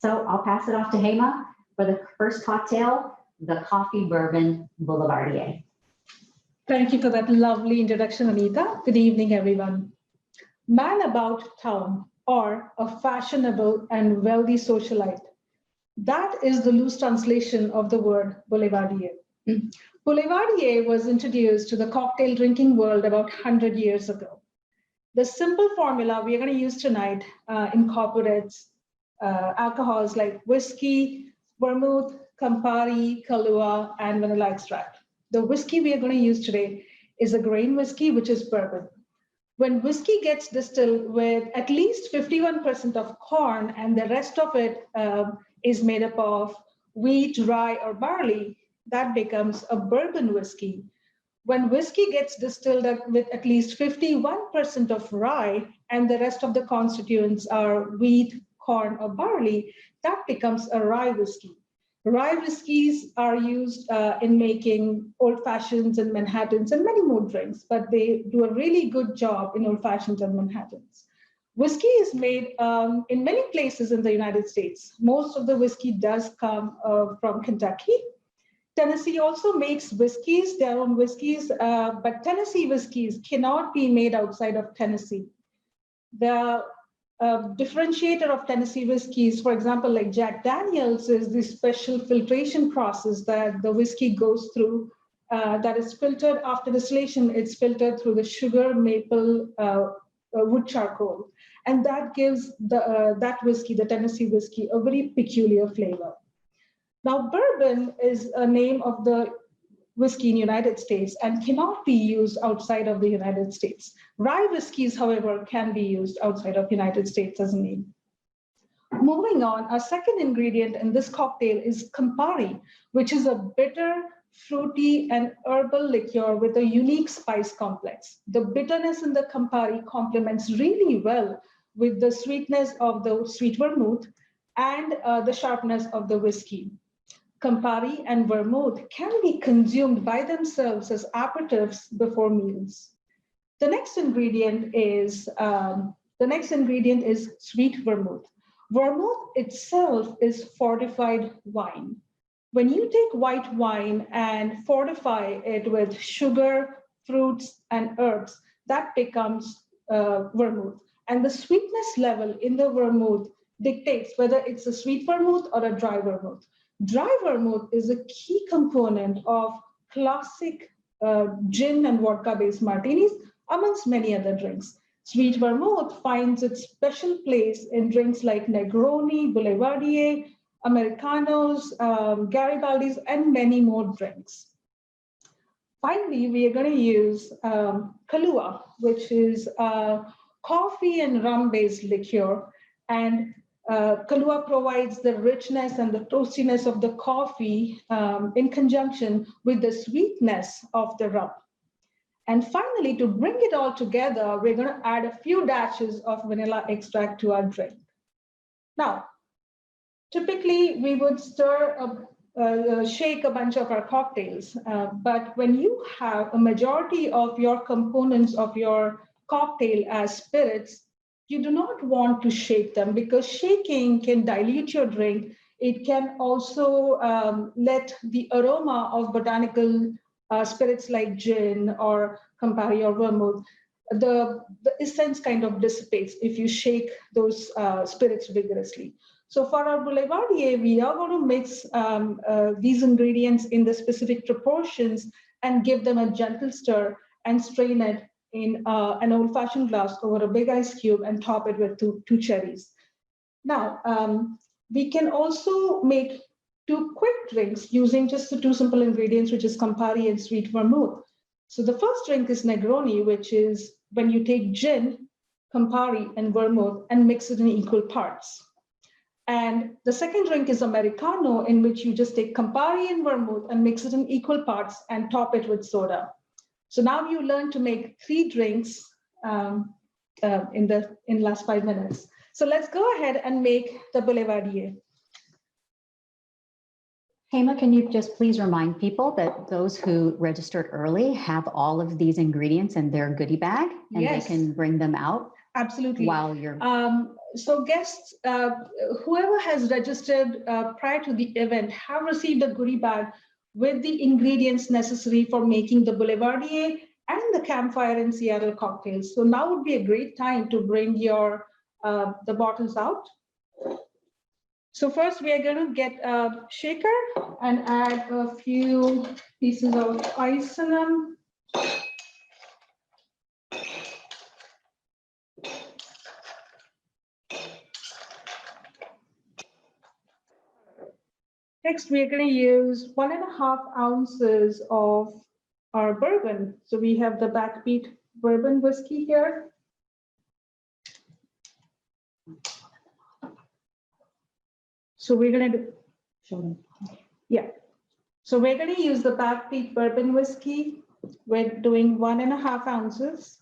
So I'll pass it off to Hema for the first cocktail, the Coffee Bourbon Boulevardier. Thank you for that lovely introduction, Anita. Good evening, everyone. Man about town, or a fashionable and wealthy socialite. That is the loose translation of the word Boulevardier. Boulevardier was introduced to the cocktail drinking world about 100 years ago. The simple formula we are going to use tonight incorporates alcohols like whiskey, vermouth, Campari, Kahlua, and vanilla extract. The whiskey we are going to use today is a grain whiskey, which is bourbon. When whiskey gets distilled with at least 51% of corn and the rest of it is made up of wheat, rye, or barley, that becomes a bourbon whiskey. When whiskey gets distilled with at least 51% of rye and the rest of the constituents are wheat, corn, or barley, that becomes a rye whiskey. Rye whiskeys are used in making old fashions and Manhattans and many more drinks, but they do a really good job in old fashions and Manhattans. Whiskey is made in many places in the United States. Most of the whiskey does come from Kentucky. Tennessee also makes whiskeys, their own whiskeys, but Tennessee whiskeys cannot be made outside of Tennessee. The differentiator of Tennessee whiskeys, for example, like Jack Daniels, is the special filtration process that the whiskey goes through that is filtered after distillation. It's filtered through the sugar, maple, wood charcoal. And that gives that whiskey, the Tennessee whiskey, a very peculiar flavor. Now, bourbon is a name of the whiskey in the United States and cannot be used outside of the United States. Rye whiskeys, however, can be used outside of the United States as a name. Moving on, our second ingredient in this cocktail is Campari, which is a bitter, fruity, and herbal liqueur with a unique spice complex. The bitterness in the Campari complements really well with the sweetness of the sweet vermouth and the sharpness of the whiskey. Campari and vermouth can be consumed by themselves as aperitifs before meals. The next ingredient is sweet vermouth. Vermouth itself is fortified wine. When you take white wine and fortify it with sugar, fruits, and herbs, that becomes vermouth. And the sweetness level in the vermouth dictates whether it's a sweet vermouth or a dry vermouth. Dry vermouth is a key component of classic gin and vodka-based martinis, amongst many other drinks. Sweet vermouth finds its special place in drinks like Negroni, Boulevardier, Americanos, Garibaldis, and many more drinks. Finally, we are going to use Kahlua, which is a coffee and rum-based liqueur, and Kahlua provides the richness and the toastiness of the coffee in conjunction with the sweetness of the rum. And finally, to bring it all together, we're going to add a few dashes of vanilla extract to our drink. Now, typically, we would shake a bunch of our cocktails, but when you have a majority of your components of your cocktail as spirits, you do not want to shake them because shaking can dilute your drink. It can also let the aroma of botanical spirits like gin or Campari or vermouth, the essence kind of dissipates if you shake those spirits vigorously. So for our Boulevardier, we are going to mix these ingredients in the specific proportions and give them a gentle stir and strain it in an old-fashioned glass over a big ice cube and top it with two cherries. Now, we can also make two quick drinks using just the two simple ingredients, which is Campari and sweet vermouth. So the first drink is Negroni, which is when you take gin, Campari, and vermouth and mix it in equal parts. And the second drink is Americano, in which you just take Campari and vermouth and mix it in equal parts and top it with soda. So now you learn to make 3 drinks in the last 5 minutes. So let's go ahead and make the Boulevardier. Hema, can you just please remind people that those who registered early have all of these ingredients in their goodie bag and They can bring them out Absolutely. while you're. So guests, whoever has registered prior to the event have received a goodie bag with the ingredients necessary for making the Boulevardier and the Campfire in Seattle cocktails. So now would be a great time to bring your the bottles out. So first we are going to get a shaker and add a few pieces of ice in them. Next, we're going to use 1.5 ounces of our bourbon. So we have the backbeat bourbon whiskey here. So we're going to do, yeah. So we're going to use the backbeat bourbon whiskey. We're doing 1.5 ounces.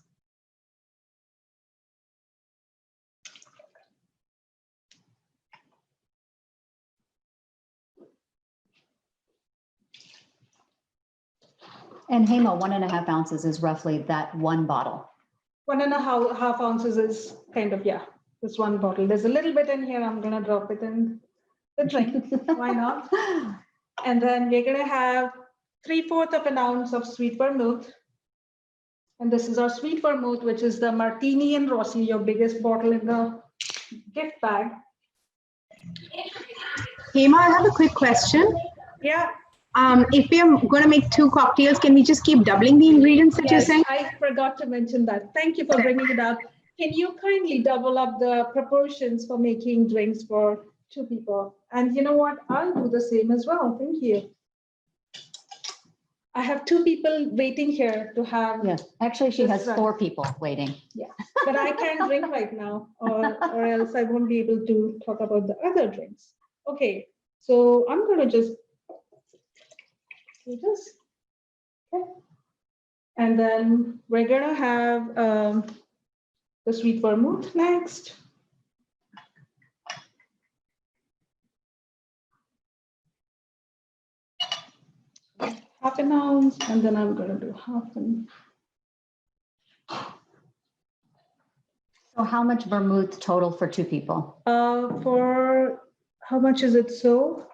And Hema, 1.5 ounces is roughly that one bottle. 1.5 ounces is kind of, yeah, this one bottle. There's a little bit in here. I'm going to drop it in the drink. Why not? And then we're going to have 3/4 of an ounce of sweet vermouth. And this is our sweet vermouth, which is the Martini and Rossi, your biggest bottle in the gift bag. Hema, I have a quick question. Yeah. If we are going to make 2 cocktails, can we just keep doubling the ingredients that you're Yes, saying? I forgot to mention that. Thank you for bringing it up. Can you kindly double up the proportions for making drinks for 2 people? And you know what? I'll do the same as well. Thank you. I have 2 people waiting here to have. Yes, actually, she has That's 4 people waiting. Yeah, but I can't drink right now, or else I won't be able to talk about the other drinks. Okay, so I'm going to just do this. Okay. And then we're going to have the sweet vermouth next. Half an ounce, and then I'm going to do half an. So how much vermouth total for 2 people? For how much is it? So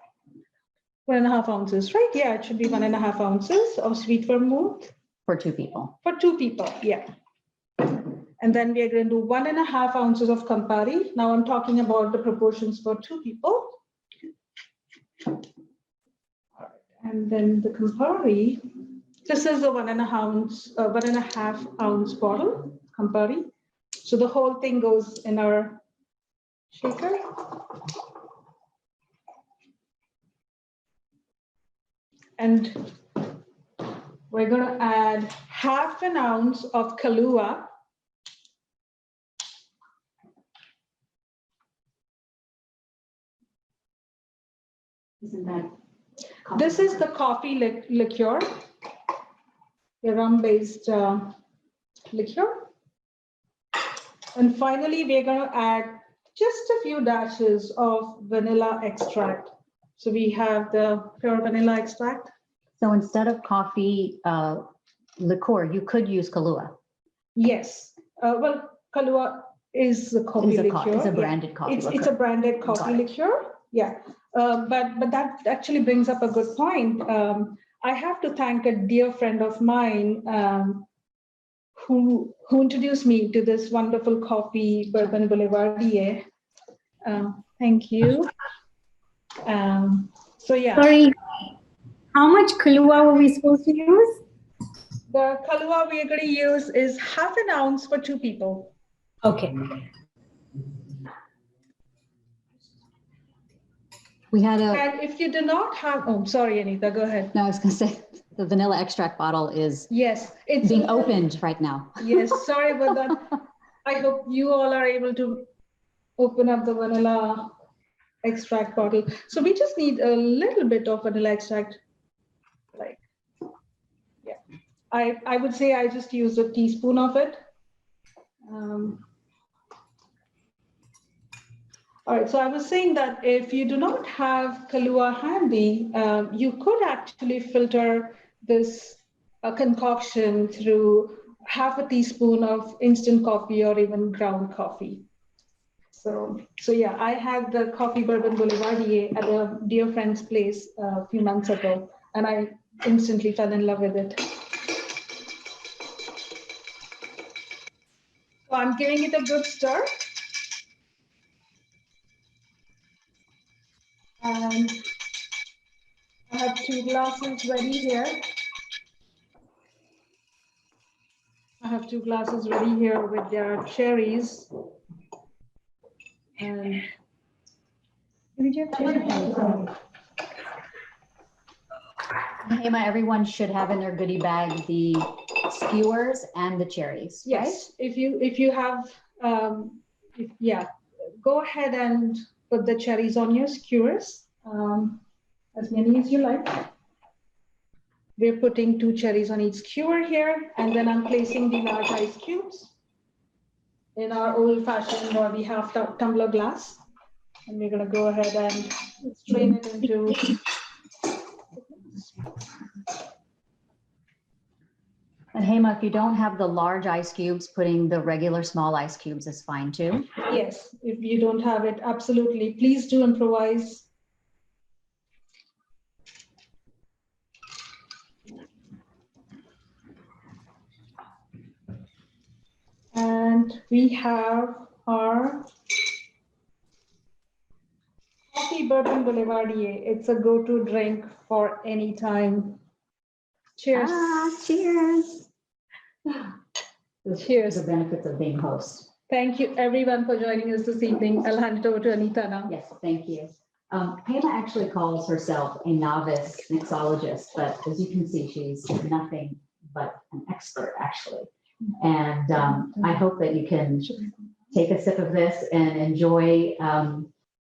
1.5 ounces, right? Yeah, it should be 1.5 ounces of sweet vermouth. For 2 people. For 2 people, yeah. And then we are going to do 1.5 ounces of Campari. Now I'm talking about the proportions for 2 people. All right. And then the Campari, this is a 1.5 ounce bottle, Campari. So the whole thing goes in our shaker. And we're going to add half an ounce of Kahlua. Isn't that? This is the coffee liqueur, the rum-based liqueur. And finally, we're going to add just a few dashes of vanilla extract. So we have the pure vanilla extract. So instead of coffee liqueur, you could use Kahlua. Yes. Well, Kahlua is a coffee liqueur. It's a branded coffee liqueur. It's a branded coffee liqueur. Yeah. But that actually brings up a good point. I have to thank a dear friend of mine who introduced me to this wonderful coffee, Bourbon Boulevardier. Thank you. So yeah. Sorry, how much Kahlua were we supposed to use? The Kahlua we are going to use is half an ounce for 2 people. Okay. We had a. And if you do not have, oh, sorry, Anita, go ahead. No, I was going to say the vanilla extract bottle is Yes, it's being opened right now. Yes, sorry about that. I hope you all are able to open up the vanilla extract bottle. So we just need a little bit of vanilla extract. Like, yeah, I would say I just used a teaspoon of it. All right, so I was saying that if you do not have Kahlua handy, you could actually filter this concoction through half a teaspoon of instant coffee or even ground coffee. So yeah, I had the coffee bourbon Boulevardier at a dear friend's place a few months ago, and I instantly fell in love with it. So I'm giving it a good stir. And I have 2 glasses ready here. I have 2 glasses ready here with their cherries. And Hema, everyone should have in their goodie bag the skewers and the cherries. yes, if you have, yeah, go ahead and put the cherries on your skewers, as many as you like. We're putting 2 cherries on each skewer here, and then I'm placing the large ice cubes in our old-fashioned or the half tumbler glass. And we're going to go ahead and strain it into. And Hema, if you don't have the large ice cubes, putting the regular small ice cubes is fine too. Yes, if you don't have it, absolutely. Please do improvise. And we have our coffee bourbon Boulevardier. It's a go-to drink for any time. Cheers. Cheers. Cheers. The benefits of being host. Thank you everyone for joining us this evening. I'll hand it over to Anita now. Yes, thank you. Hema actually calls herself a novice mixologist, but as you can see, she's nothing but an expert actually. And I hope that you can take a sip of this and enjoy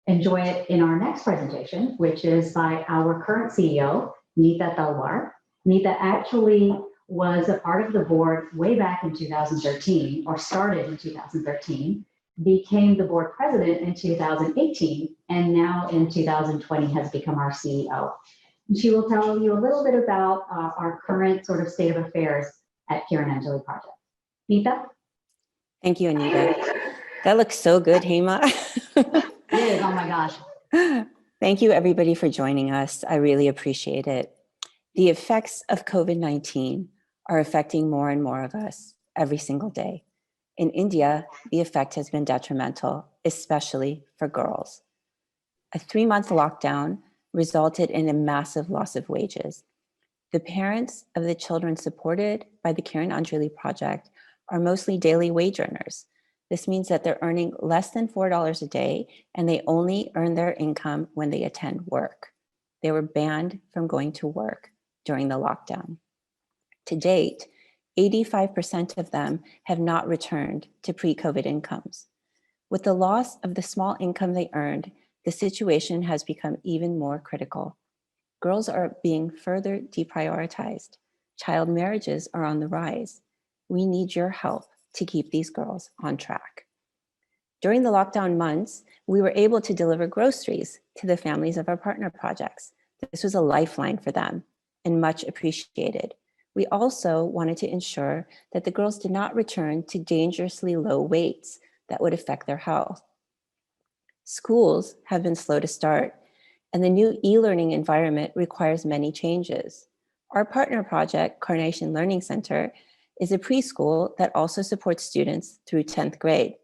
it in our next presentation, which is by our current CEO, Anita Akerkar. Anita actually was a part of the board way back in 2013, or started in 2013, became the board president in 2018, and now in 2020 has become our CEO. And she will tell you a little bit about our current sort of state of affairs at Kiran Anjali Project. Anita? Thank you, Anita. That looks so good, Hema. It is, oh my gosh. Thank you, everybody, for joining us. I really appreciate it. The effects of COVID-19 are affecting more and more of us every single day. In India, the effect has been detrimental, especially for girls. A 3-month lockdown resulted in a massive loss of wages. The parents of the children supported by the Kiran Anjali Project are mostly daily wage earners. This means that they're earning less than $4 a day, and they only earn their income when they attend work. They were banned from going to work during the lockdown. To date, 85% of them have not returned to pre-COVID incomes. With the loss of the small income they earned, the situation has become even more critical. Girls are being further deprioritized. Child marriages are on the rise. We need your help to keep these girls on track. During the lockdown months, we were able to deliver groceries to the families of our partner projects. This was a lifeline for them and much appreciated. We also wanted to ensure that the girls did not return to dangerously low weights that would affect their health. Schools have been slow to start, and the new e-learning environment requires many changes. Our partner project, Carnation Learning Center, is a preschool that also supports students through 10th grade.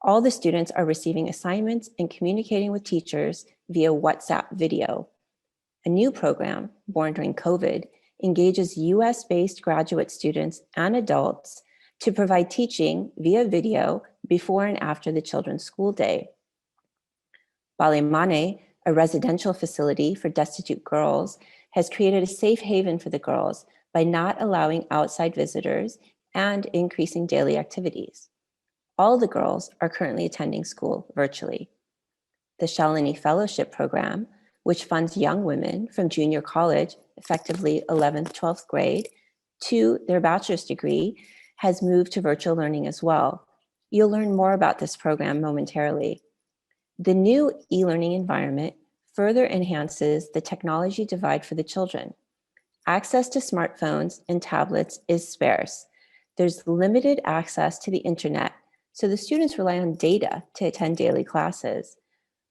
All the students are receiving assignments and communicating with teachers via WhatsApp video. A new program, born during COVID, engages US-based graduate students and adults to provide teaching via video before and after the children's school day. Balemane, a residential facility for destitute girls, has created a safe haven for the girls by not allowing outside visitors and increasing daily activities. All the girls are currently attending school virtually. The Shamany Fellowship program, which funds young women from junior college, effectively 11th, 12th grade, to their bachelor's degree, has moved to virtual learning as well. You'll learn more about this program momentarily. The new e-learning environment further enhances the technology divide for the children. Access to smartphones and tablets is sparse. There's limited access to the internet, so the students rely on data to attend daily classes.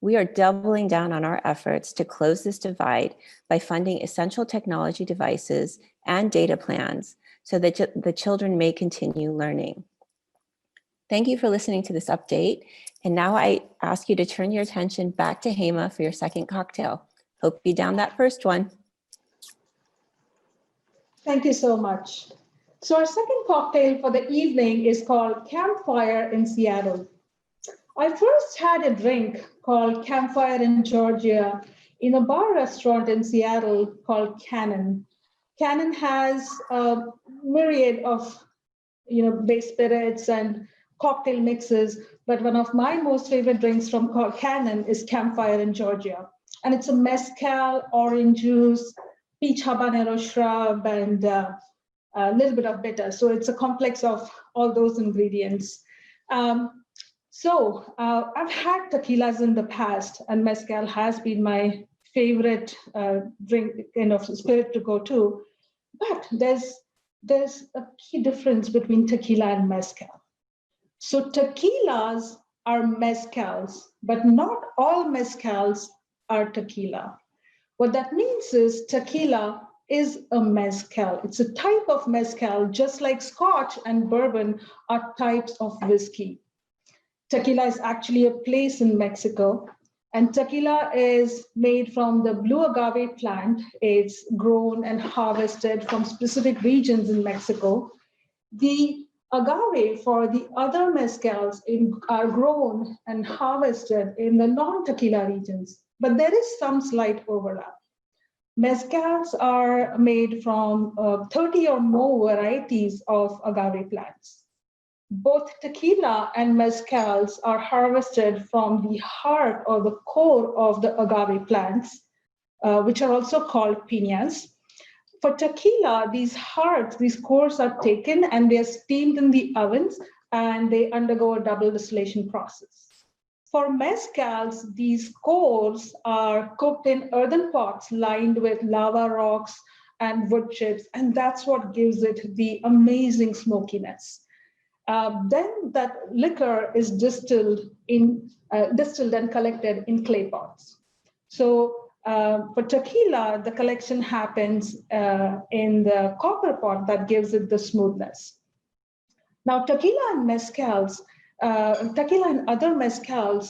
We are doubling down on our efforts to close this divide by funding essential technology devices and data plans so that the children may continue learning. Thank you for listening to this update. And now I ask you to turn your attention back to Hema for your second cocktail. Hope you downed that first one. Thank you so much. So our second cocktail for the evening is called Campfire in Seattle. I first had a drink called Campfire in Georgia in a bar restaurant in Seattle called Cannon. Cannon has a myriad of base spirits and cocktail mixes, but one of my most favorite drinks from Cannon is Campfire in Georgia. And it's a mezcal, orange juice, peach habanero shrub, and a little bit of bitter. So it's a complex of all those ingredients. I've had tequilas in the past, and mezcal has been my favorite drink, spirit to go to. But there's a key difference between tequila and mezcal. So tequilas are mezcals, but not all mezcals are tequila. What that means is tequila is a mezcal. It's a type of mezcal, just like Scotch and Bourbon are types of whiskey. Tequila is actually a place in Mexico, and tequila is made from the blue agave plant. It's grown and harvested from specific regions in Mexico. The agave for the other mezcals are grown and harvested in the non-tequila regions, but there is some slight overlap. Mezcals are made from 30 or more varieties of agave plants. Both tequila and mezcals are harvested from the heart or the core of the agave plants, which are also called piñas. For tequila, these hearts, these cores are taken and they are steamed in the ovens and they undergo a double distillation process. For mezcals, these cores are cooked in earthen pots lined with lava rocks and wood chips, and that's what gives it the amazing smokiness. Then that liquor is distilled and collected in clay pots. So for tequila, the collection happens in the copper pot that gives it the smoothness. Now, tequila and other mezcals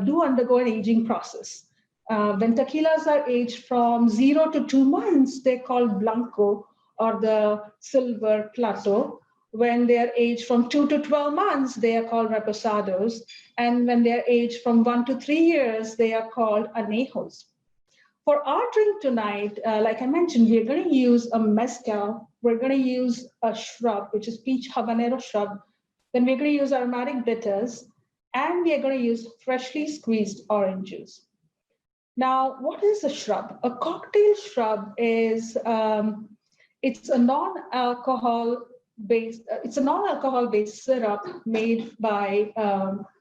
do undergo an aging process. When tequilas are aged from 0 to 2 months, they're called blanco or the silver plateau. When they are aged from 2 to 12 months, they are called reposados. And when they are aged from 1 to 3 years, they are called añejos. For our drink tonight, like I mentioned, we're going to use a mezcal. We're going to use a shrub, which is peach habanero shrub. Then we're going to use aromatic bitters, and we are going to use freshly squeezed orange juice. Now, what is a shrub? A cocktail shrub is it's a non-alcohol based syrup made by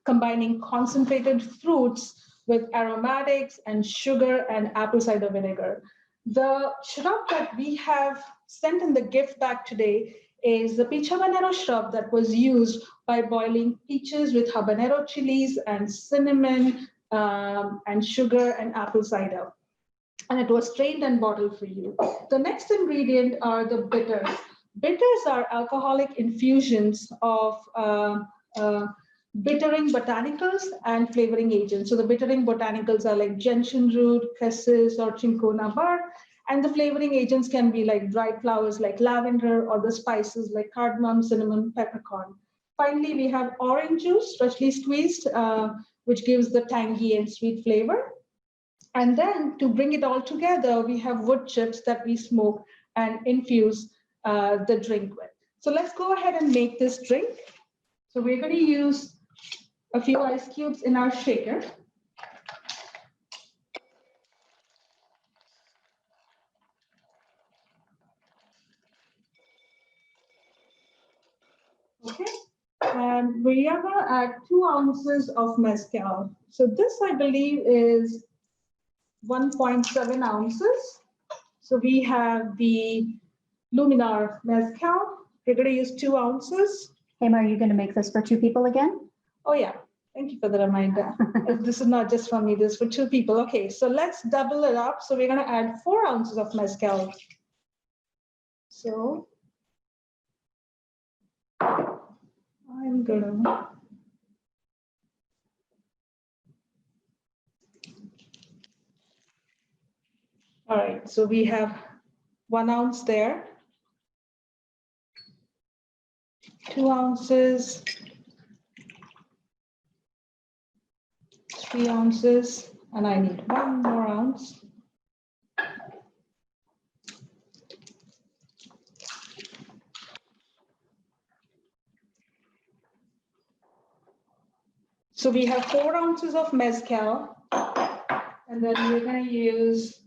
combining concentrated fruits with aromatics and sugar and apple cider vinegar. The shrub that we have sent in the gift bag today is the peach habanero shrub that was used by boiling peaches with habanero chilies and cinnamon and sugar and apple cider. And it was strained and bottled for you. The next ingredient are the bitters. Bitters are alcoholic infusions of bittering botanicals and flavoring agents. So the bittering botanicals are like gentian root, cassis, or cinchona bark, and the flavoring agents can be like dried flowers like lavender or the spices like cardamom, cinnamon, peppercorn. Finally, we have orange juice, freshly squeezed, which gives the tangy and sweet flavor. And then to bring it all together, we have wood chips that we smoke and infuse the drink with. So let's go ahead and make this drink. So we're going to use a few ice cubes in our shaker. Okay, and we are going to add 2 ounces of mezcal. So this, I believe, is 1.7 ounces. So we have the Luminar mezcal, We're going to use 2 ounces. Hema, are you going to make this for 2 people again? Oh yeah, thank you for the reminder. This is not just for me, this is for 2 people. Okay, so let's double it up. So we're going to add 4 ounces of mezcal. So I'm gonna. All right, so we have 1 ounce there, 2 ounces, 3 ounces, and I need 1 more ounce. So we have 4 ounces of mezcal, and then we're going to use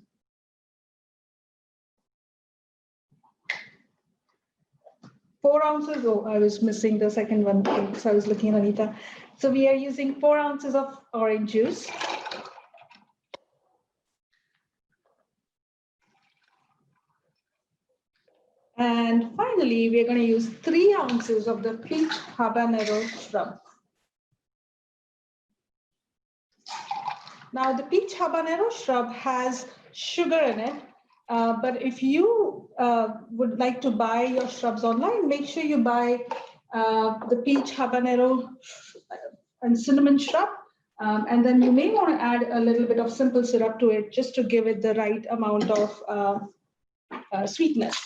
4 ounces. Oh, I was missing the second one, so I was looking at Anita. So we are using 4 ounces of orange juice. And finally, we're going to use 3 ounces of the peach habanero shrub. Now, the peach habanero shrub has sugar in it, but if you would like to buy your shrubs online, make sure you buy the peach habanero and cinnamon shrub, and then you may want to add a little bit of simple syrup to it just to give it the right amount of sweetness.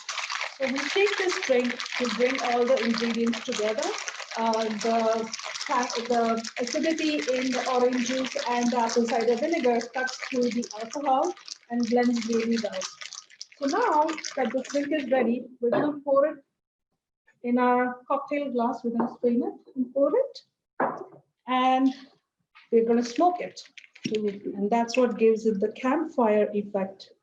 So we take this drink to bring all the ingredients together. The acidity in the orange juice and the apple cider vinegar cuts through the alcohol and blends really well. So now that the drink is ready, we're going to pour it in our cocktail glass. We're going to strain it and pour it, and we're going to smoke it. And that's what gives it the campfire effect.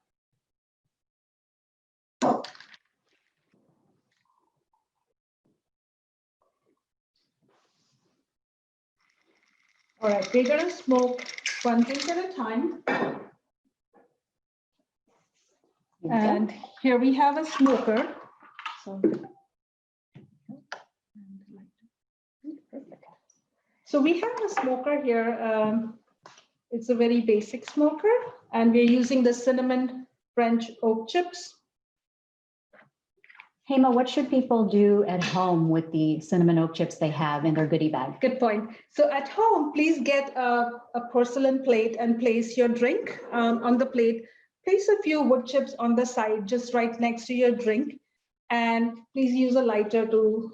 All right, we're going to smoke 1 drink at a time. And here we have a smoker. So we have a smoker here. It's a very basic smoker, and we're using the cinnamon French oak chips. Hema, what should people do at home with the cinnamon oak chips they have in their goodie bag? Good point. So at home, please get a porcelain plate and place your drink on the plate. Place a few wood chips on the side, just right next to your drink. And please use a lighter to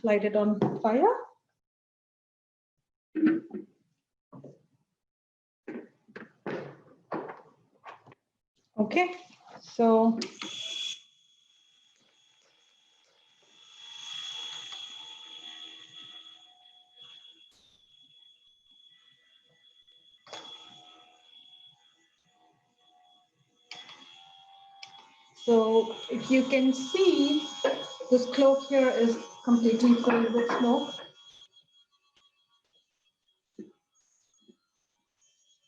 light it on fire. Okay, so if you can see, this cloak here is completely filled with smoke.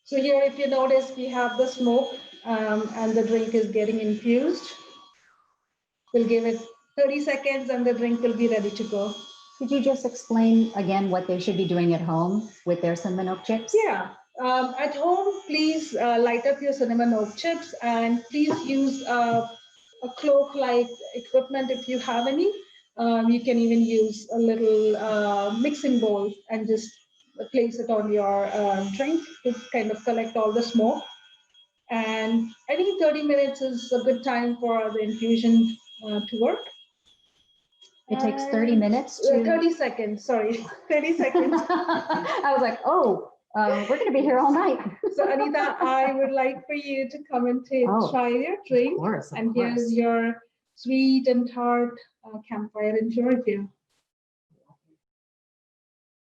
So here, if you notice, we have the smoke and the drink is getting infused. We'll give it 30 seconds and the drink will be ready to go. Could you just explain again what they should be doing at home with their cinnamon oak chips? Yeah, at home, please light up your cinnamon oak chips, and please use a cloak-like equipment if you have any. You can even use a little mixing bowl and just place it on your drink to kind of collect all the smoke. And I think 30 minutes is a good time for the infusion to work. It takes 30 minutes to... 30 seconds, sorry, 30 seconds. I was like, oh, we're going to be here all night. So Anita, I would like for you to come and try your drink. Of course, and here's your sweet and tart campfire. Enjoy it. This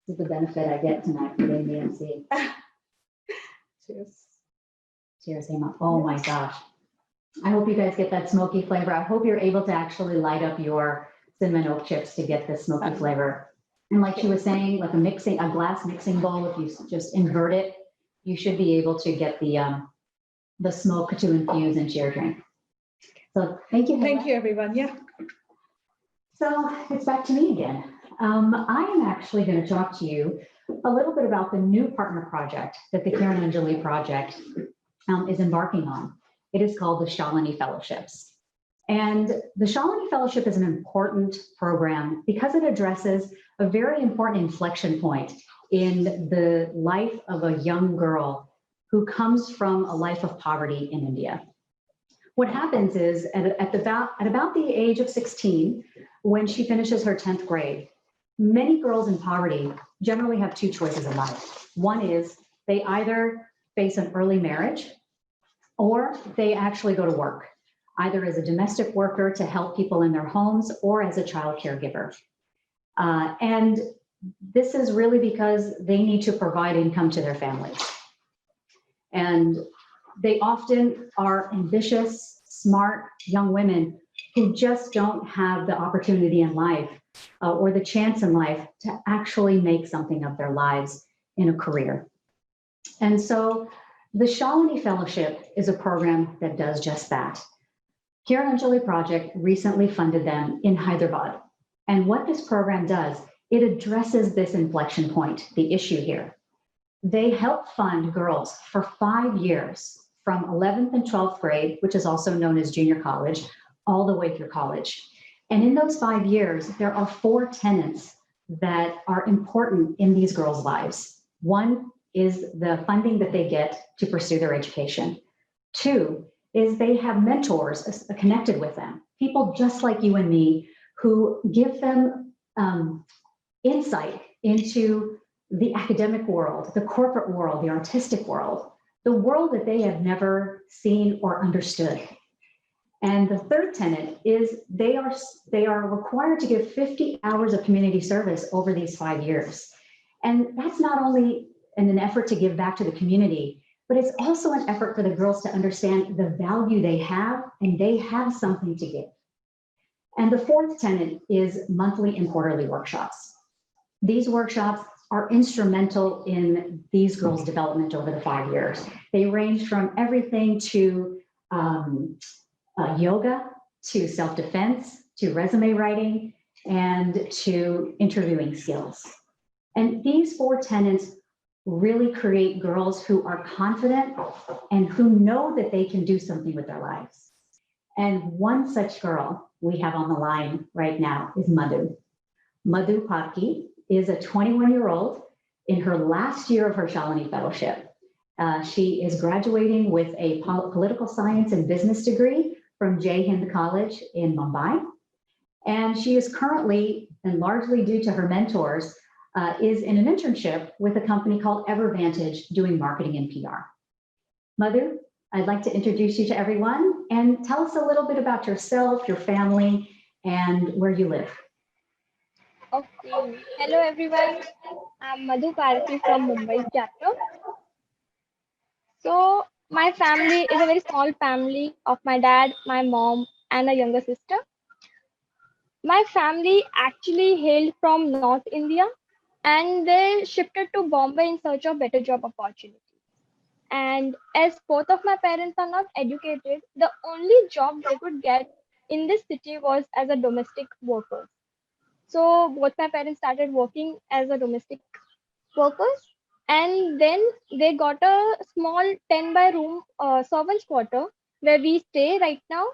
is the benefit I get tonight for being the MC. Cheers. Cheers, Hema. Oh my gosh. I hope you guys get that smoky flavor. I hope you're able to actually light up your cinnamon oak chips to get the smoky flavor. And like she was saying, like a glass mixing bowl, if you just invert it, you should be able to get the smoke to infuse into your drink. So thank you. Thank you, everyone. Yeah. So it's back to me again. I am actually going to talk to you a little bit about the new partner project that the Kiran Anjali Project is embarking on. It is called the Shamany Fellowships. And the Shamany Fellowship is an important program because it addresses a very important inflection point in the life of a young girl who comes from a life of poverty in India. What happens is at about the age of 16, when she finishes her 10th grade, many girls in poverty generally have two choices in life. One is they either face an early marriage or they actually go to work, either as a domestic worker to help people in their homes or as a child caregiver. And this is really because they need to provide income to their families. And they often are ambitious, smart young women who just don't have the opportunity in life or the chance in life to actually make something of their lives in a career. And so the Shamany Fellowship is a program that does just that. Kiran Anjali Project recently funded them in Hyderabad. And what this program does, it addresses this inflection point, the issue here. They help fund girls for 5 years from 11th and 12th grade, which is also known as junior college, all the way through college. And in those 5 years, there are 4 tenets that are important in these girls' lives. One is the funding that they get to pursue their education. 2 is they have mentors connected with them, people just like you and me, who give them insight into the academic world, the corporate world, the artistic world, the world that they have never seen or understood. And the third tenet is they are required to give 50 hours of community service over these 5 years. And that's not only in an effort to give back to the community, but it's also an effort for the girls to understand the value they have, and they have something to give. And the fourth tenet is monthly and quarterly workshops. These workshops are instrumental in these girls' development over the 5 years. They range from everything to yoga, to self-defense, to resume writing, and to interviewing skills. And these 4 tenets really create girls who are confident and who know that they can do something with their lives. And one such girl we have on the line right now is Madhu. Madhu Parki is a 21-year-old in her last year of her Shamany Fellowship. She is graduating with a political science and business degree from Jai Hind College in Mumbai. And she is currently, and largely due to her mentors, is in an internship with a company called EverVantage doing marketing and PR. Madhu, I'd like to introduce you to everyone and tell us a little bit about yourself, your family, and where you live. Okay. Hello everyone. I'm Madhu Parthi from Mumbai chapter. So my family is a very small family of my dad, my mom, and a younger sister. My family actually hailed from North India, and they shifted to Bombay in search of better job opportunities. And as both of my parents are not educated, the only job they could get in this city was as a domestic worker. So both my parents started working as a domestic workers, and then they got a small 10 by room servants quarter where we stay right now,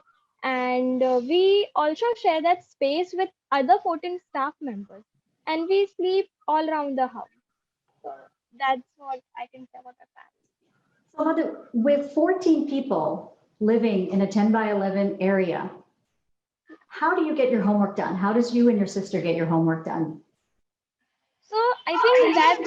and we also share that space with other 14 staff members, and we sleep all around the house. So that's what I can say about the family. So Madhu, with 14 people living in a 10 by 11 area, how do you get your homework done? How does you and your sister get your homework done? So I think that,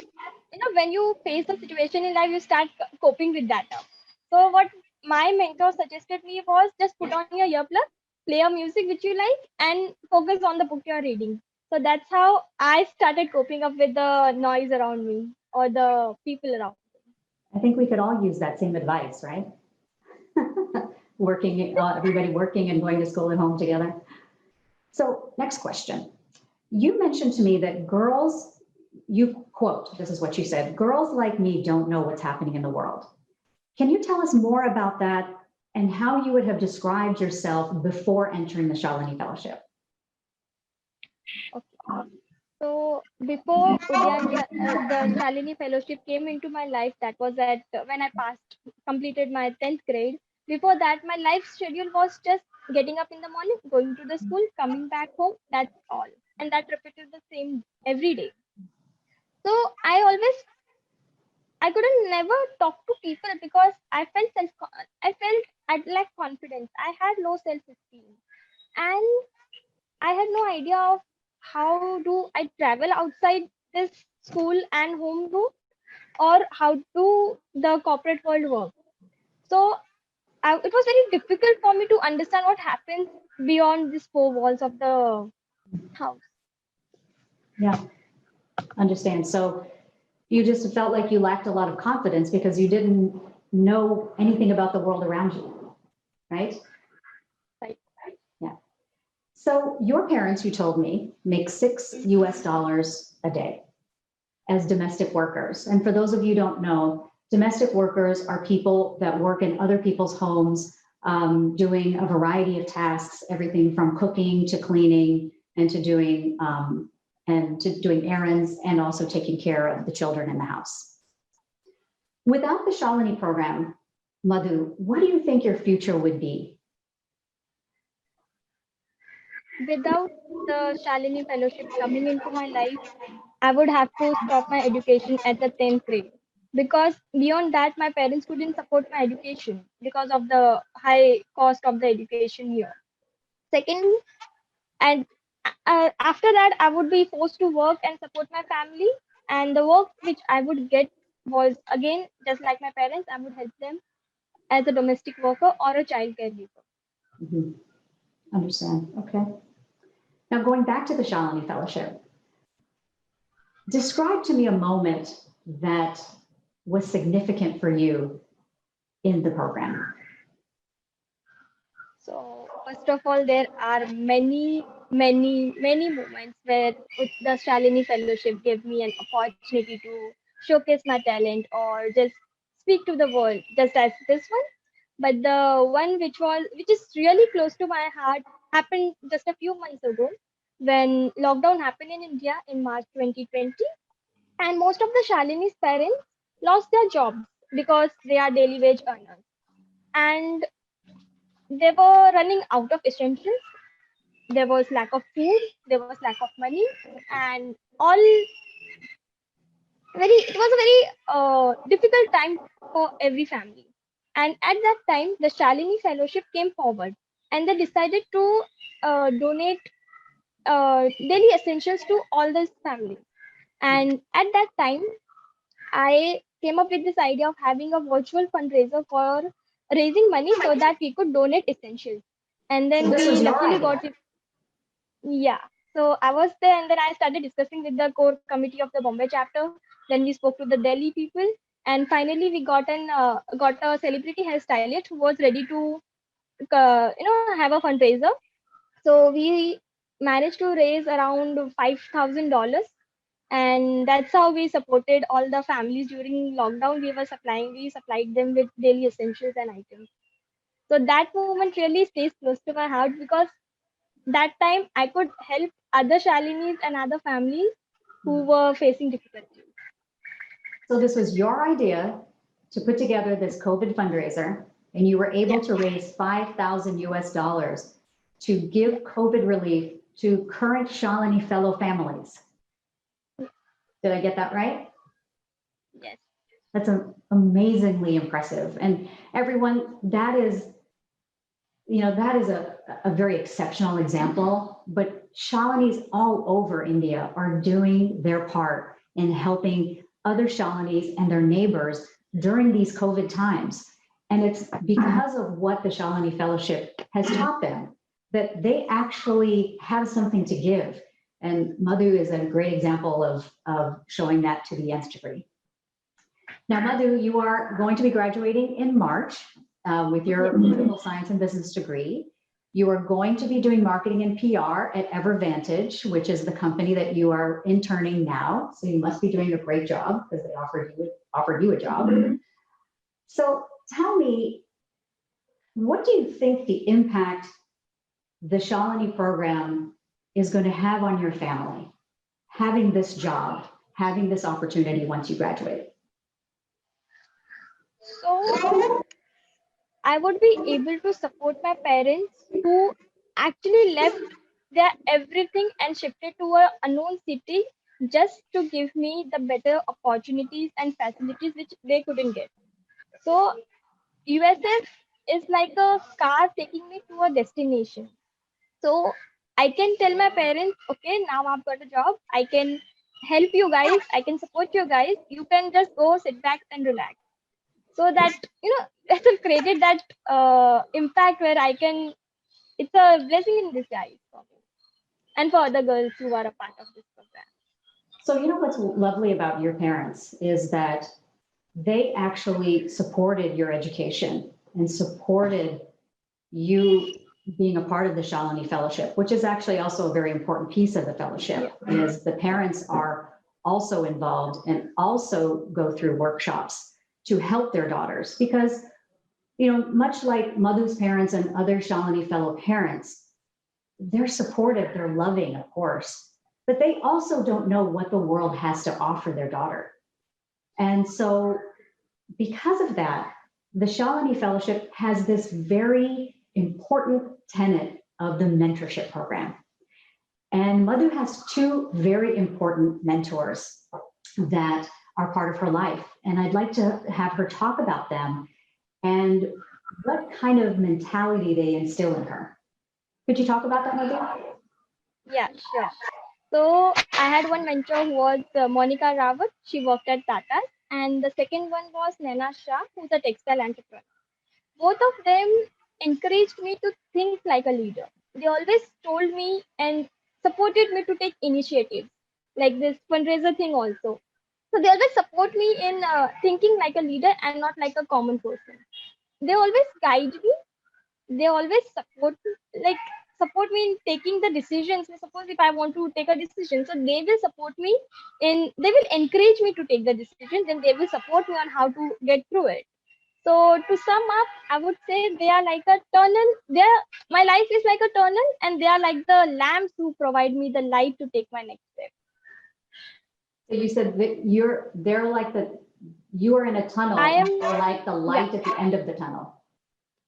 when you face a situation in life, you start coping with that now. So what my mentor suggested me was just put on your earplug, play a music which you like, and focus on the book you're reading. So that's how I started coping up with the noise around me or the people around me. I think we could all use that same advice, right? Everybody working and going to school and home together. So next question. You mentioned to me that girls, you quote, this is what you said, girls like me don't know what's happening in the world. Can you tell us more about that and how you would have described yourself before entering the Shalini Fellowship? Okay. So before the Shalini Fellowship came into my life, that was at when I completed my 10th grade. Before that, my life schedule was just getting up in the morning, going to the school, coming back home. That's all, and that repeated the same every day. So I couldn't never talk to people because I felt I lacked confidence. I had low self-esteem, and I had no idea of how do I travel outside this school and home route, or how do the corporate world work. So it was very difficult for me to understand what happens beyond these four walls of the house. Yeah, understand. So you just felt like you lacked a lot of confidence because you didn't know anything about the world around you, right? Right. Yeah. So your parents, you told me, make $6 US a day as domestic workers. And for those of you who don't know, domestic workers are people that work in other people's homes, doing a variety of tasks, everything from cooking to cleaning and to doing errands and also taking care of the children in the house. Without the Shalini program, Madhu, what do you think your future would be? Without the Shalini Fellowship coming into my life, I would have to stop my education at the 10th grade, because beyond that, my parents couldn't support my education because of the high cost of the education here. Secondly, and after that, I would be forced to work and support my family, and the work which I would get was again just like my parents. I would help them as a domestic worker or a child caregiver. Mm-hmm. Understand. Okay. Now going back to the Shalini Fellowship, describe to me a moment that was significant for you in the program. So first of all, there are many moments where the Shalini Fellowship gave me an opportunity to showcase my talent or just speak to the world, just as this one. But the one which is really close to my heart happened just a few months ago when lockdown happened in India in March 2020, and most of the Shalini's parents lost their jobs because they are daily wage earners, and they were running out of essentials. There was lack of food, there was lack of money, and all it was a very difficult time for every family. And at that time, the Shalini Fellowship came forward, and they decided to donate daily essentials to all those families. And at that time, I came up with this idea of having a virtual fundraiser for raising money so that we could donate essentials. And then So this was we your luckily idea. got it. Yeah. So I was there, and then I started discussing with the core committee of the Bombay chapter. Then we spoke to the Delhi people, and finally we got a celebrity hairstylist who was ready to have a fundraiser. So we managed to raise around $5,000, and that's how we supported all the families during lockdown. We supplied them with daily essentials and items. So that moment really stays close to my heart, because that time I could help other Shalinis and other families who were facing difficulties. So this was your idea to put together this COVID fundraiser, and you were able to raise $5,000 to give COVID relief to current Shalini fellow families. Did I get that right? Yes. That's amazingly impressive. And everyone, that is a very exceptional example, but Shalinis all over India are doing their part in helping other Shalinis and their neighbors during these COVID times. And it's because of what the Shalini Fellowship has taught them that they actually have something to give. And Madhu is a great example of showing that to the nth degree. Now, Madhu, you are going to be graduating in March with your political science and business degree. You are going to be doing marketing and PR at EverVantage, which is the company that you are interning now. So you must be doing a great job because they offered you a job. So tell me, what do you think the impact the Shalini program is going to have on your family, having this job, having this opportunity once you graduate? So I would be able to support my parents who actually left their everything and shifted to a unknown city just to give me the better opportunities and facilities which they couldn't get. So USF is like a car taking me to a destination. So I can tell my parents, okay, now I've got a job. I can help you guys. I can support you guys. You can just go sit back and relax. So that, that have created that impact where I can, it's a blessing in disguise for me and for other girls who are a part of this program. So what's lovely about your parents is that they actually supported your education and supported you being a part of the Shamany Fellowship, which is actually also a very important piece of the fellowship, is the parents are also involved and also go through workshops to help their daughters. Because, much like Madhu's parents and other Shamany Fellow parents, they're supportive, they're loving, of course, but they also don't know what the world has to offer their daughter. And so because of that, the Shamany Fellowship has this very important tenet of the mentorship program. And Madhu has two very important mentors that are part of her life. And I'd like to have her talk about them and what kind of mentality they instill in her. Could you talk about that, Madhu? Yeah, sure. So I had one mentor who was Monica Rawat. She worked at Tata. And the second one was Naina Shah, who's a textile entrepreneur. Both of them encouraged me to think like a leader. They always told me and supported me to take initiatives, like this fundraiser thing also. So they always support me in thinking like a leader and not like a common person. They always guide me. They always support me in taking the decisions. Suppose if I want to take a decision, so they will support me they will encourage me to take the decision, then they will support me on how to get through it. So to sum up, I would say they are like a tunnel. My life is like a tunnel, and they are like the lamps who provide me the light to take my next step. So you said that you are in a tunnel. I am like the light at the end of the tunnel.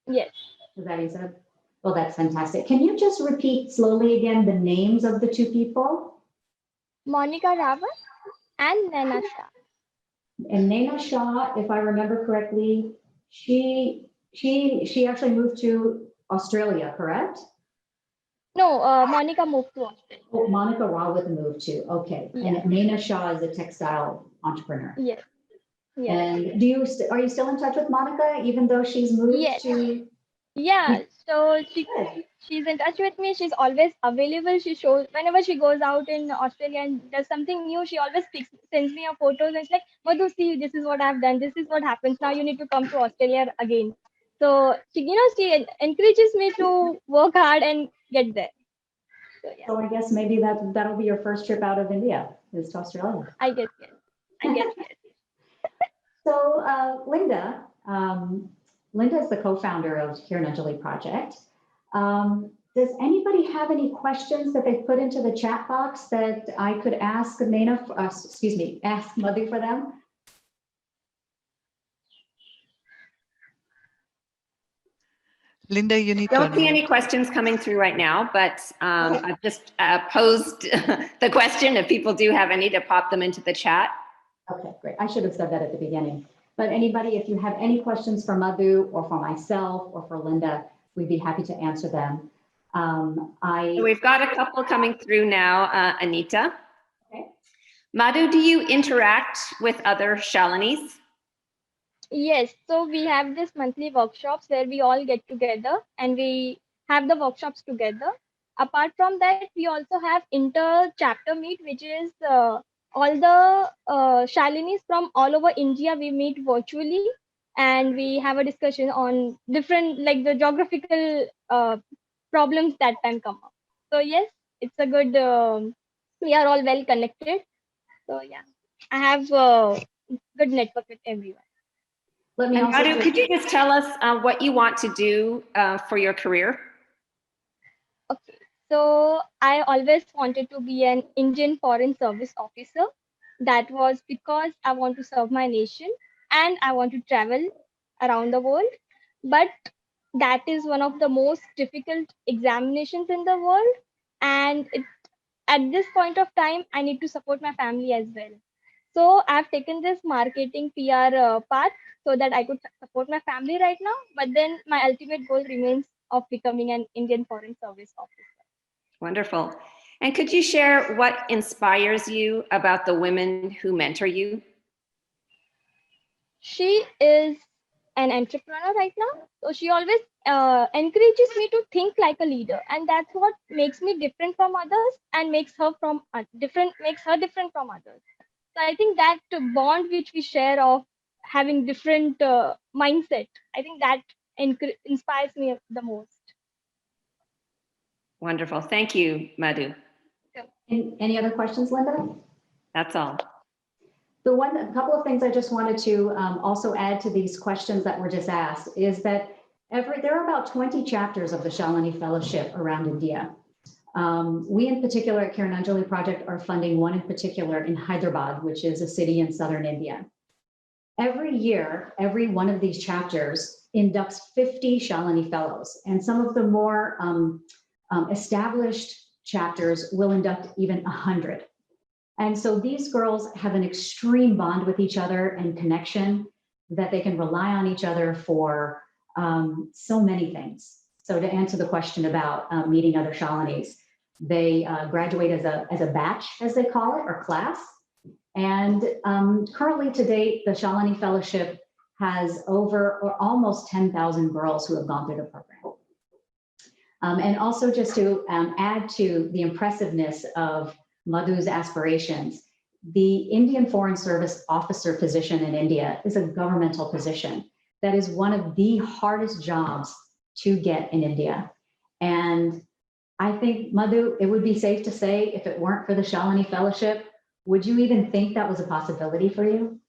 Yes. Is that what you said? Well, that's fantastic. Can you just repeat slowly again the names of the two people? Monica Rawat and Naina Shah. And Naina Shah, if I remember correctly, she actually moved to Australia, correct? No, Monica moved to Australia. Oh, Monica Rawat moved to, okay. Yeah. And Naina Shah is a textile entrepreneur. Yes. Yes. And are you still in touch with Monica, even though she's moved Yes. to? Yeah, so she's in touch with me. She's always available. She shows whenever she goes out in Australia and does something new, she always sends me her photos and she's like, Madhu, see, this is what I've done. This is what happens. Now you need to come to Australia again. So she encourages me to work hard and get there. So yeah. So I guess maybe that'll be your first trip out of India, is to Australia. I guess yes. So Linda is the co-founder of Kiran Anjali Project. Does anybody have any questions that they put into the chat box that I could ask ask Madhu for them? Linda, you need Don't to see any questions coming through right now, but I've just posed the question. If people do have any, to pop them into the chat. Okay, great. I should have said that at the beginning. But anybody, if you have any questions for Madhu or for myself or for Linda, we'd be happy to answer them. So we've got a couple coming through now, Anita. Okay. Madhu, do you interact with other Shalinis? Yes, so we have this monthly workshops where we all get together and we have the workshops together. Apart from that, we also have inter-chapter meet, which is all the Shalinis from all over India. We meet virtually and we have a discussion on different, like the geographical problems that time come up. So yes, it's a good, we are all well connected. So yeah, I have a good network with everyone. Let me And also Madhu, could you just tell us what you want to do for your career? Okay, So I always wanted to be an Indian Foreign Service officer. That was because I want to serve my nation and I want to travel around the world. But that is one of the most difficult examinations in the world. And at this point of time, I need to support my family as well. So I've taken this marketing PR path so that I could support my family right now. But then my ultimate goal remains of becoming an Indian Foreign Service officer. Wonderful. And could you share what inspires you about the women who mentor you? She is an entrepreneur right now. So she always encourages me to think like a leader. And that's what makes me different from others and makes her different from others. So I think that bond which we share of having different mindset, I think that inspires me the most. Wonderful. Thank you, Madhu. Any other questions, Linda? That's all. A couple of things I just wanted to also add to these questions that were just asked is that there are about 20 chapters of the Shamany Fellowship around India. We in particular at Kiran Anjali Project are funding one in particular in Hyderabad, which is a city in southern India. Every year, every one of these chapters inducts 50 Shalini Fellows, and some of the more established chapters will induct even 100. And so these girls have an extreme bond with each other and connection that they can rely on each other for so many things. So to answer the question about meeting other Shalinis, they graduate as a batch, as they call it, or class. And currently to date, the Shamany Fellowship has over or almost 10,000 girls who have gone through the program. And also just to add to the impressiveness of Madhu's aspirations, the Indian Foreign Service officer position in India is a governmental position that is one of the hardest jobs to get in India. And I think, Madhu, it would be safe to say if it weren't for the Shamany Fellowship, would you even think that was a possibility for you?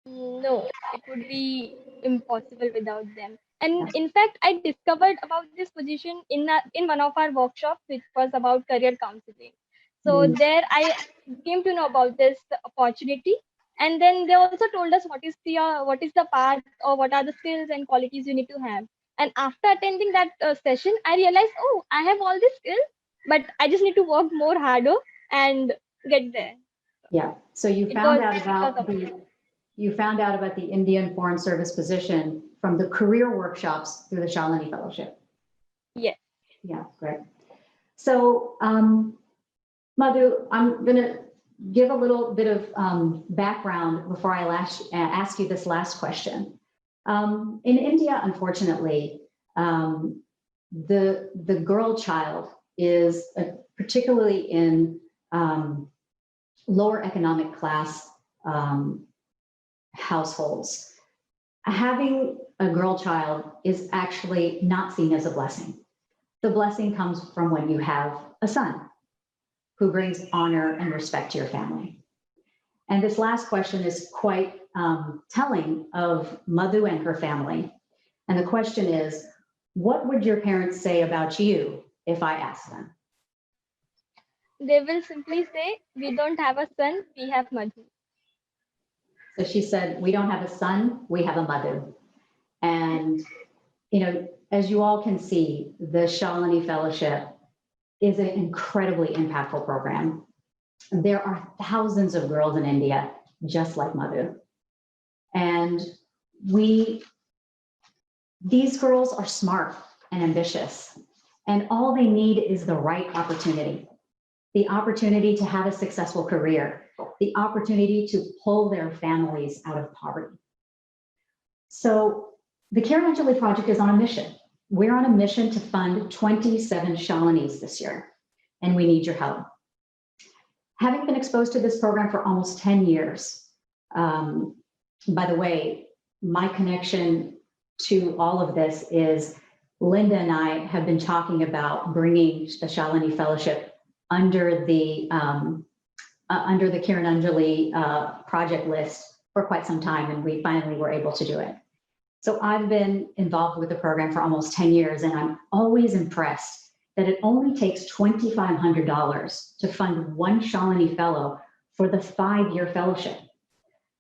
No, it would be impossible without them. And in fact, I discovered about this position in one of our workshops, which was about career counseling. So there I came to know about this opportunity. And then they also told us what is the path or what are the skills and qualities you need to have. And after attending that session, I realized, oh, I have all these skills, but I just need to work more harder and get there. Yeah. So you found out about the Indian Foreign Service position from the career workshops through the Shalini Fellowship. Yes. Yeah, great. So Madhu, I'm going to give a little bit of background before I ask you this last question. In India, unfortunately, the girl child is particularly in lower economic class households. Having a girl child is actually not seen as a blessing. The blessing comes from when you have a son who brings honor and respect to your family. And this last question is quite telling of Madhu and her family. And the question is, what would your parents say about you if I asked them? They will simply say, we don't have a son, we have Madhu. So she said, we don't have a son, we have a Madhu. And, you know, as you all can see, the Shalini Fellowship is an incredibly impactful program. There are thousands of girls in India just like Madhu. And these girls are smart and ambitious, and all they need is the right opportunity. The opportunity to have a successful career, the opportunity to pull their families out of poverty. So the Kiran Anjali Project is on a mission. We're on a mission to fund 27 Shalinis this year, and we need your help. Having been exposed to this program for almost 10 years, by the way, my connection to all of this is Linda and I have been talking about bringing the Shalini Fellowship under the Kiran Anjali project list for quite some time, and we finally were able to do it. So I've been involved with the program for almost 10 years, and I'm always impressed that it only takes $2,500 to fund one Shamany Fellow for the 5-year fellowship.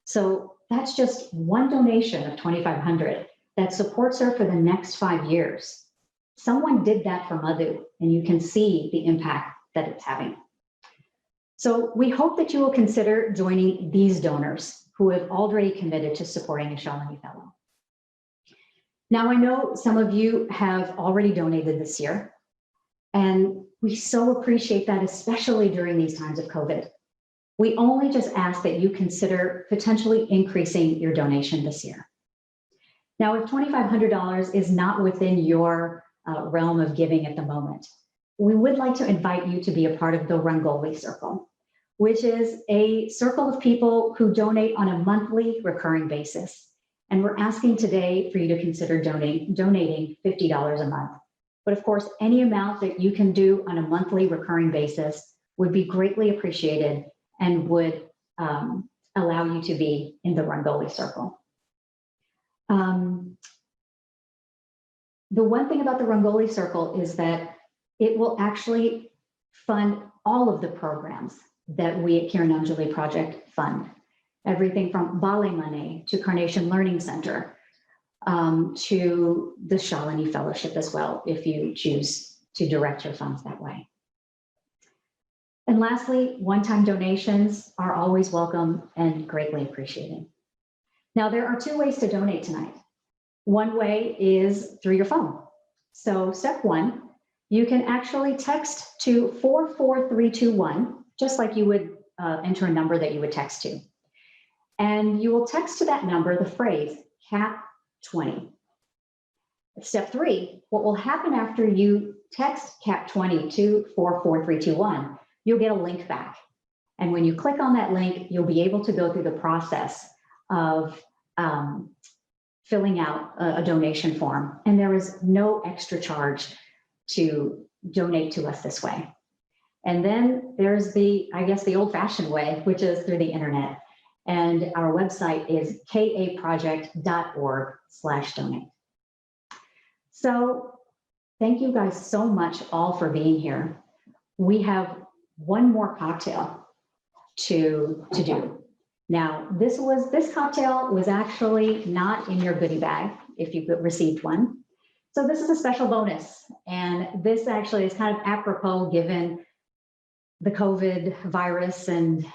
So that's just one donation of $2,500 that supports her for the next 5 years. Someone did that for Madhu, and you can see the impact that it's having. So we hope that you will consider joining these donors who have already committed to supporting a Shamany Fellow. Now, I know some of you have already donated this year, and we so appreciate that, especially during these times of COVID. We only just ask that you consider potentially increasing your donation this year. Now, if $2,500 is not within your realm of giving at the moment, we would like to invite you to be a part of the Rangoli Circle, which is a circle of people who donate on a monthly recurring basis. And we're asking today for you to consider donating $50 a month. But of course, any amount that you can do on a monthly recurring basis would be greatly appreciated and would allow you to be in the Rangoli Circle. The one thing about the Rangoli Circle is that it will actually fund all of the programs that we at Kiran Anjali Project fund. Everything from Ballet Money to Carnation Learning Center to the Shamany Fellowship as well, if you choose to direct your funds that way. And lastly, one-time donations are always welcome and greatly appreciated. Now, there are 2 ways to donate tonight. One way is through your phone. So step 1, you can actually text to 44321, just like you would enter a number that you would text to. And you will text to that number the phrase CAP20. Step 3, what will happen after you text CAP20 to 44321, you'll get a link back. And when you click on that link, you'll be able to go through the process of filling out a donation form. And there is no extra charge to donate to us this way. And then there's the, I guess, the old-fashioned way, which is through the internet. And our website is kaproject.org/donate. So thank you guys so much all for being here. We have one more cocktail to do. Now, this cocktail was actually not in your goodie bag if you received one. So this is a special bonus. And this actually is kind of apropos given the COVID virus and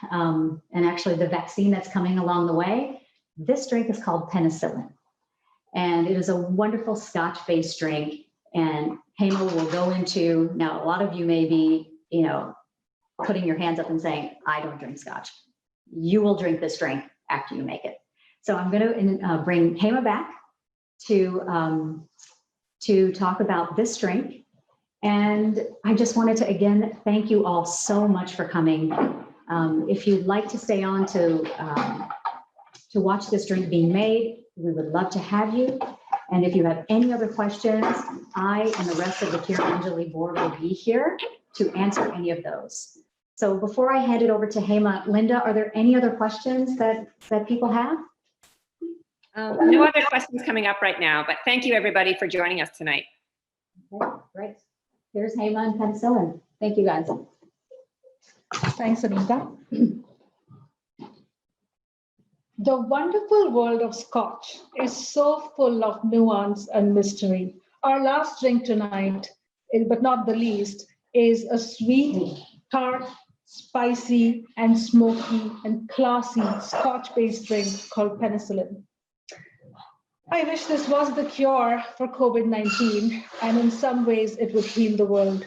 actually the vaccine that's coming along the way. This drink is called Penicillin. And it is a wonderful Scotch-based drink. And Hema will go into, now a lot of you may be, putting your hands up and saying, I don't drink Scotch. You will drink this drink after you make it. So I'm going to bring Hema back to talk about this drink. And I just wanted to, again, thank you all so much for coming. If you'd like to stay on to watch this drink being made, we would love to have you. And if you have any other questions, I and the rest of the Kiran Anjali board will be here to answer any of those. So before I hand it over to Hema, Linda, are there any other questions that people have? No other questions coming up right now, but thank you everybody for joining us tonight. Okay, great. Here's Hema and Penicillin. Thank you guys. Thanks, Anita. The wonderful world of Scotch is so full of nuance and mystery. Our last drink tonight, but not the least, is a sweet, tart, spicy, and smoky and classy Scotch-based drink called Penicillin. I wish this was the cure for COVID-19, and in some ways it would heal the world.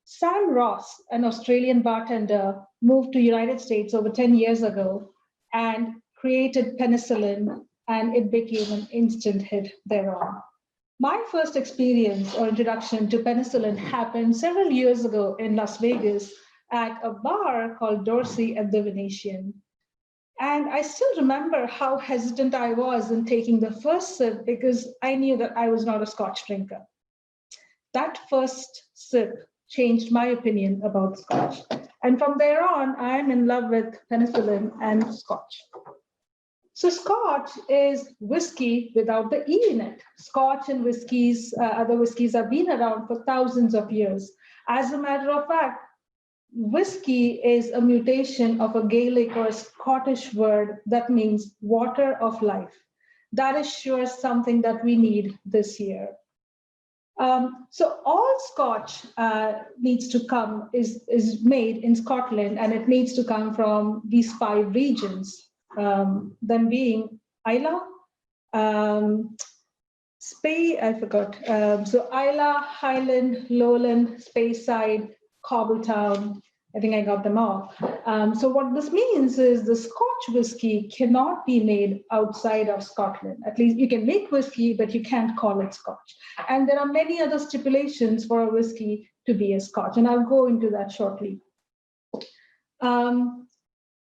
Sam Ross, an Australian bartender, moved to the United States over 10 years ago and created Penicillin, and it became an instant hit thereon. My first experience or introduction to Penicillin happened several years ago in Las Vegas at a bar called Dorsey at the Venetian. And I still remember how hesitant I was in taking the first sip because I knew that I was not a Scotch drinker. That first sip changed my opinion about Scotch. And from there on, I'm in love with Penicillin and Scotch. So Scotch is whiskey without the E in it. Scotch and whiskeys, other whiskeys have been around for thousands of years. As a matter of fact, whiskey is a mutation of a Gaelic or a Scottish word that means water of life. That is sure something that we need this year. So all Scotch needs to come, is made in Scotland, and it needs to come from these 5 regions, them being Isla, so Isla, Highland, Lowland, Speyside, Cobbletown. I think I got them all. So what this means is the Scotch whiskey cannot be made outside of Scotland. At least you can make whiskey, but you can't call it Scotch. And there are many other stipulations for a whiskey to be a Scotch, and I'll go into that shortly.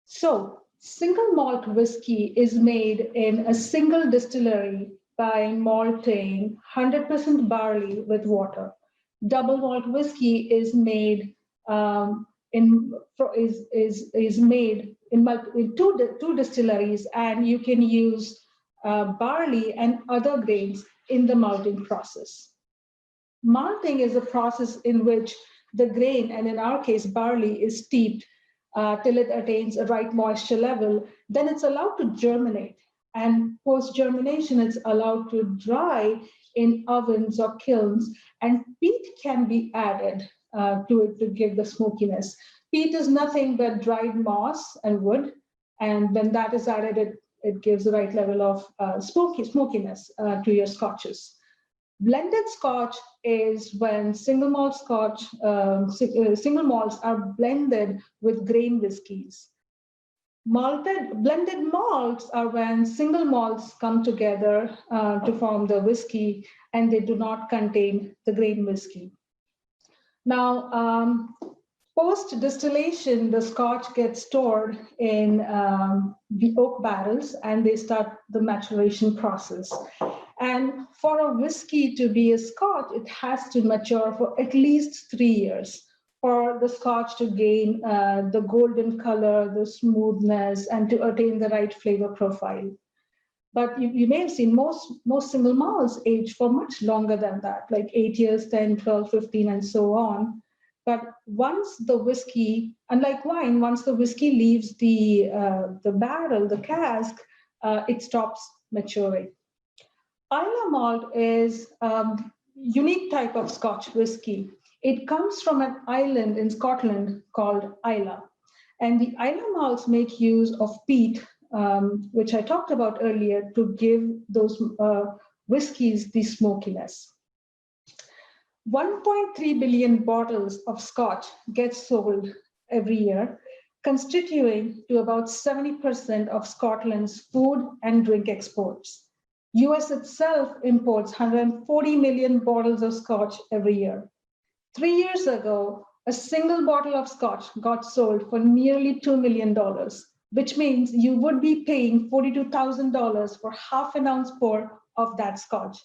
So single malt whiskey is made in a single distillery by malting 100% barley with water. Double malt whiskey is made made in two distilleries, and you can use barley and other grains in the malting process. Malting is a process in which the grain, and in our case barley, is steeped till it attains a right moisture level. Then it's allowed to germinate, and post-germination it's allowed to dry in ovens or kilns, and peat can be added to it to give the smokiness. Peat is nothing but dried moss and wood, and when that is added, it gives the right level of smokiness to your scotches. Blended Scotch is when single malts are blended with grain whiskies. Blended malts are when single malts come together to form the whiskey, and they do not contain the grain whiskey. Now, post-distillation, the Scotch gets stored in the oak barrels, and they start the maturation process. And for a whiskey to be a Scotch, it has to mature for at least 3 years for the Scotch to gain the golden color, the smoothness, and to attain the right flavor profile. But you may have seen most single malts age for much longer than that, like 8 years, 10, 12, 15, and so on. But once the whiskey, unlike wine, once the whiskey leaves the barrel, the cask, it stops maturing. Isla Malt is a unique type of Scotch whiskey. It comes from an island in Scotland called Isla. And the Isla malts make use of peat, which I talked about earlier, to give those whiskies the smokiness. 1.3 billion bottles of Scotch get sold every year, constituting to about 70% of Scotland's food and drink exports. US itself imports 140 million bottles of Scotch every year. 3 years ago, a single bottle of Scotch got sold for nearly $2 million, which means you would be paying $42,000 for half an ounce pour of that Scotch.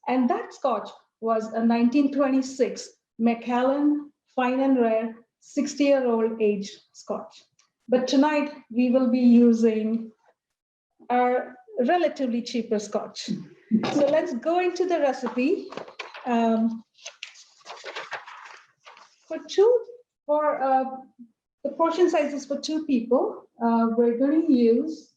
And that Scotch was a 1926 Macallan Fine and Rare 60-year-old aged Scotch. But tonight we will be using our relatively cheaper Scotch. So let's go into the recipe. The portion size is for 2 people. We're going to use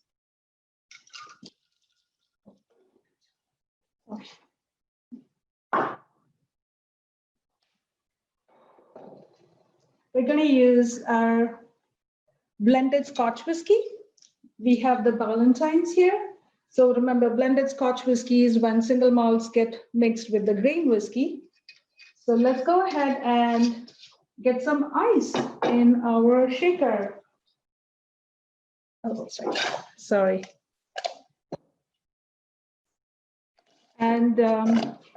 our blended Scotch whiskey. We have the Ballantines here. So remember, blended Scotch whiskey is when single malts get mixed with the grain whiskey. So let's go ahead and get some ice in our shaker. Oh, sorry. And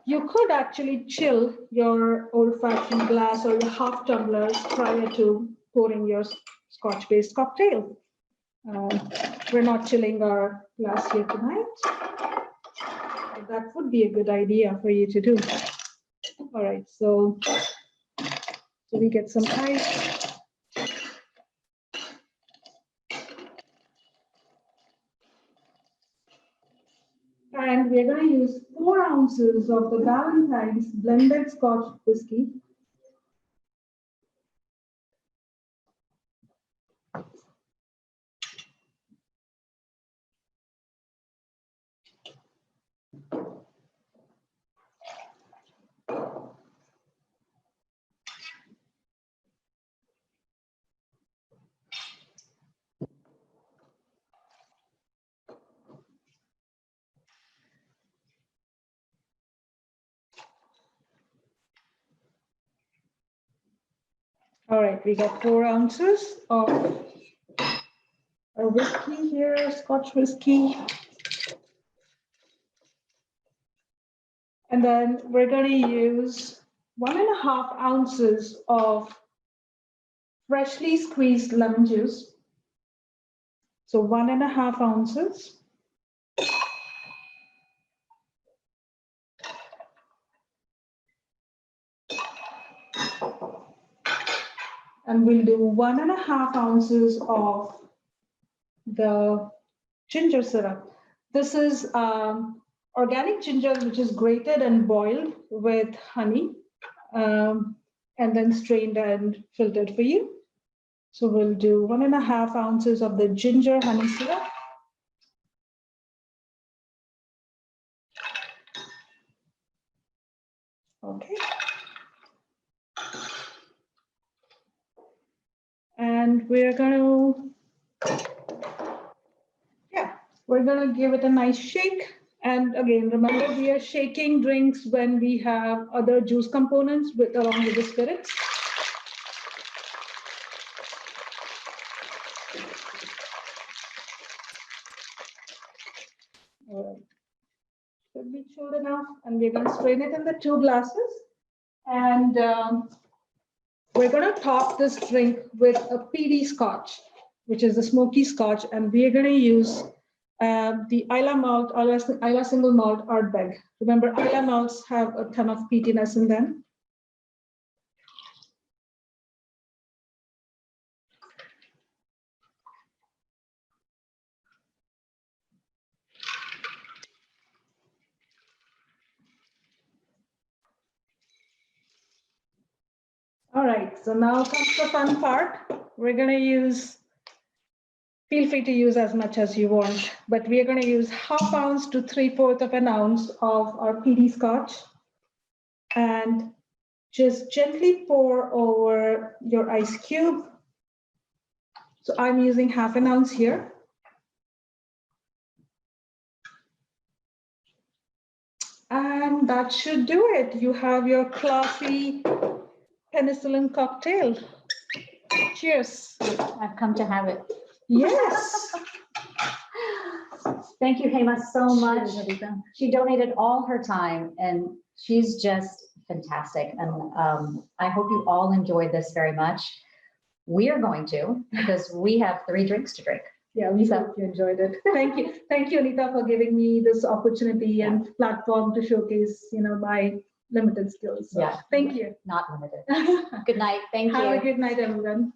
you could actually chill your old-fashioned glass or your half tumblers prior to pouring your Scotch-based cocktail. We're not chilling our glass here tonight. That would be a good idea for you to do. All right, so we get some ice. And we're going to use 4 ounces of the Valentine's blended Scotch whiskey. All right, we got 4 ounces of our whiskey here, Scotch whiskey. And then we're going to use 1.5 ounces of freshly squeezed lemon juice. So 1.5 ounces. And we'll do 1.5 ounces of the ginger syrup. This is organic ginger, which is grated and boiled with honey, and then strained and filtered for you. So we'll do 1.5 ounces of the ginger honey syrup. Okay. And we're going to give it a nice shake. And again, remember, we are shaking drinks when we have other juice components along with the spirits. All right. Should be chilled enough, and we're going to strain it in the 2 glasses. And we're going to top this drink with a peaty Scotch, which is the smoky Scotch, and we are going to use the Isla Malt, Isla Single Malt Ardbeg. Remember, Isla Malts have a ton of peatiness in them. All right, so now comes the fun part. We're going to use, feel free to use as much as you want, but we are going to use 1/2 ounce to 3/4 of an ounce of our peaty Scotch, and just gently pour over your ice cube. So I'm using 1/2 ounce here. And that should do it. You have your classy Penicillin cocktail. Cheers. I've come to have it. Yes. Thank you, Hema, so much. She donated all her time, and she's just fantastic. And I hope you all enjoyed this very much. We are going to, because we have 3 drinks to drink. Yeah, we hope you enjoyed it. Thank you. Thank you, Anita, for giving me this opportunity and platform to showcase, my limited skills. So Yeah. thank you. Not limited. Good night. Thank you. Have a good night, everyone.